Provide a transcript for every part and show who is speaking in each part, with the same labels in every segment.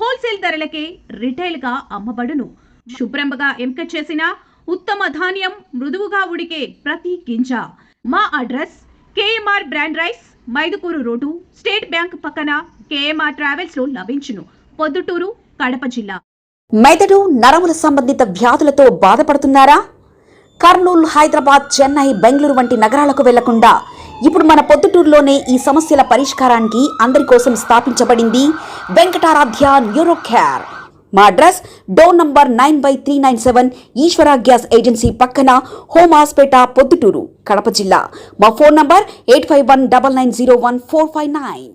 Speaker 1: Wholesale ధరలకే retail గా అమ్మబడును. శుభ్రంగా ఎంపిక చేసిన ఉత్తమ ధాన్యం మృదువుగా ఉడికే ప్రతి గింజ. మా address KMR brand rice, Mydukur road, state bank పక్కన, కేఎంఆర్ ట్రావెల్స్ లో లభించును. పొద్దుటూరు, కడప జిల్లా.
Speaker 2: మెదడు నరముల సంబంధిత వ్యాధులతో బాధపడుతున్నారా? కర్నూలు, హైదరాబాద్, చెన్నై, బెంగళూరు వంటి నగరాలకు వెళ్లకుండా ఇప్పుడు మన పొద్దుటూరులోనే ఈ సమస్యల పరిష్కారానికి అందరి కోసం స్థాపించబడింది వెంకటారాధ్య న్యూరో కేర్. మా అడ్రస్ డోర్ నంబర్ 9/397, ఈశ్వర గ్యాస్ ఏజెన్సీ పక్కన, హోమాస్పేట, పొద్దుటూరు, కడప జిల్లా. మా ఫోన్ నంబర్ 8519901459.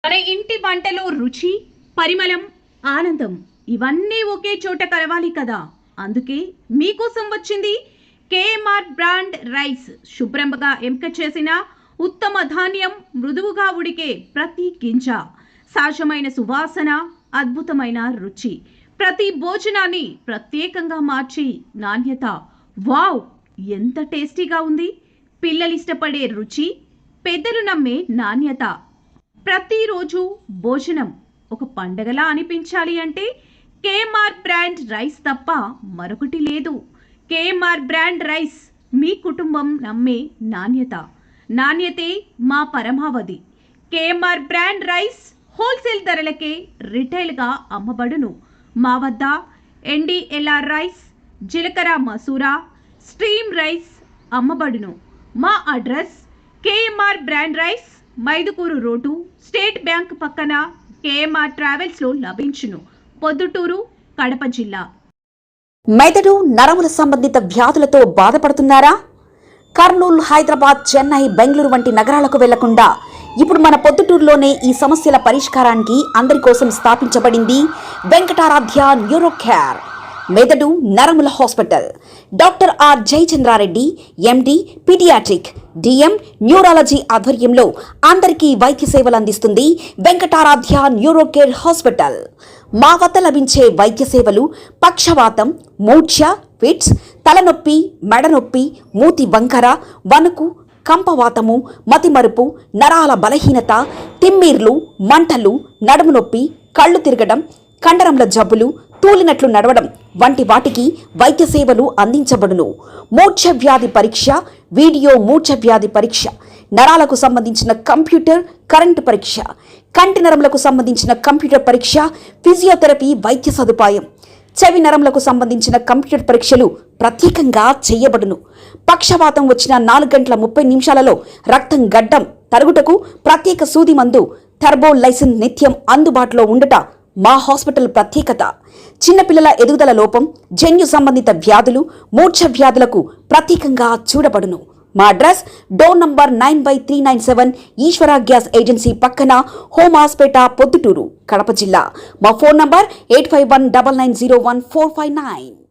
Speaker 1: మన ఇంటి వంటలో రుచి, పరిమళం, ఆనందం ఇవన్నీ ఒకే చోట కలవాలి కదా. అందుకే మీకోసం వచ్చింది కేఎంఆర్ బ్రాండ్ రైస్. శుభ్రంగా ఎంపిక చేసిన ఉత్తమ ధాన్యం మృదువుగా ఉడికే ప్రతి గింజ. సహజమైన సువాసన, అద్భుతమైన రుచి. ప్రతి భోజనాన్ని ప్రత్యేకంగా మార్చి నాణ్యత. వావ్, ఎంత టేస్టీగా ఉంది! పిల్లలు ఇష్టపడే రుచి, పెద్దలు నమ్మే నాణ్యత. ప్రతిరోజు భోజనం ఒక పండగలా అనిపించాలి అంటే కేఎంఆర్ బ్రాండ్ రైస్ తప్ప మరొకటి లేదు. కేఎంఆర్ బ్రాండ్ రైస్ మీ కుటుంబం నమ్మే నాణ్యత. నాణ్యతే మా పరమావధి. కేఎంఆర్ బ్రాండ్ రైస్ హోల్సేల్ ధరలకే రిటైల్గా అమ్మబడును. మా వద్ద NDLR రైస్, జీలకర్ర మసూరా, స్ట్రీమ్ రైస్ అమ్మబడును. మా address KMR brand rice, Mydukur road, state bank పక్కన, కేఎంఆర్ ట్రావెల్స్ లో లభించును. పొద్దుటూరు, కడప జిల్లా.
Speaker 2: మెదడు నరముల సంబంధిత వ్యాధులతో బాధపడుతున్నారా? కర్నూలు, హైదరాబాద్, చెన్నై, బెంగళూరు వంటి నగరాలకు వెళ్లకుండా ఇప్పుడు మన పొద్దుటూరులోనే ఈ సమస్యల పరిష్కారానికి అందరి కోసం స్థాపించబడింది వెంకటారాధ్య న్యూరో కేర్. మెదడు నరముల hospital. Doctor R Jayachandra Reddy, MD, paediatric, DM, neurology ఆధ్వర్యంలో అందరికీ వైద్య సేవలు అందిస్తుంది వెంకటారాధ్య న్యూరో కేర్ హాస్పిటల్. మా వద్ద లభించే వైద్య సేవలు పక్షవాతం, మూర్ఛ, ఫిట్స్, తలనొప్పి, మెడనొప్పి, మూతి వంకర, వణుకు, కంపవాతము, మతిమరుపు, నరాల బలహీనత, తిమ్మిర్లు, మంటలు, నడుము నొప్పి, కళ్ళు తిరగడం, కండరముల జబ్బులు, తూలినట్లు నడవడం వంటి వాటికి వైద్య సేవలు అందించబడును. మూర్ఛ వ్యాధి పరీక్ష, వీడియో మూర్ఛ వ్యాధి పరీక్ష, నరాలకు సంబంధించిన కంప్యూటర్ కరెంటు పరీక్ష, కంటి నరములకు సంబంధించిన కంప్యూటర్ పరీక్ష, ఫిజియోథెరపీ వైద్య సదుపాయం, చెవి నరములకు సంబంధించిన కంప్యూటర్ పరీక్షలు ప్రత్యేకంగా చేయబడును. పక్షవాతం వచ్చిన 4 గంటల 30 నిమిషాలలో రక్తం గడ్డం తరుగుటకు ప్రత్యేక సూది మందు థర్బోలైసిన్ నిత్యం అందుబాటులో ఉండట మా హాస్పిటల్ ప్రత్యేకత. చిన్నపిల్లల ఎదుగుదల లోపం, జన్యు సంబంధిత వ్యాధులు, మూర్ఛ వ్యాధులకు ప్రత్యేకంగా చూడబడును. మా అడ్రస్ డోర్ నంబర్ 9/397 ఈశ్వర గ్యాస్ ఏజెన్సీ పక్కన, హోమాస్పేట, పొద్దుటూరు, కడప జిల్లా. మా ఫోన్ నంబర్ 8519901459.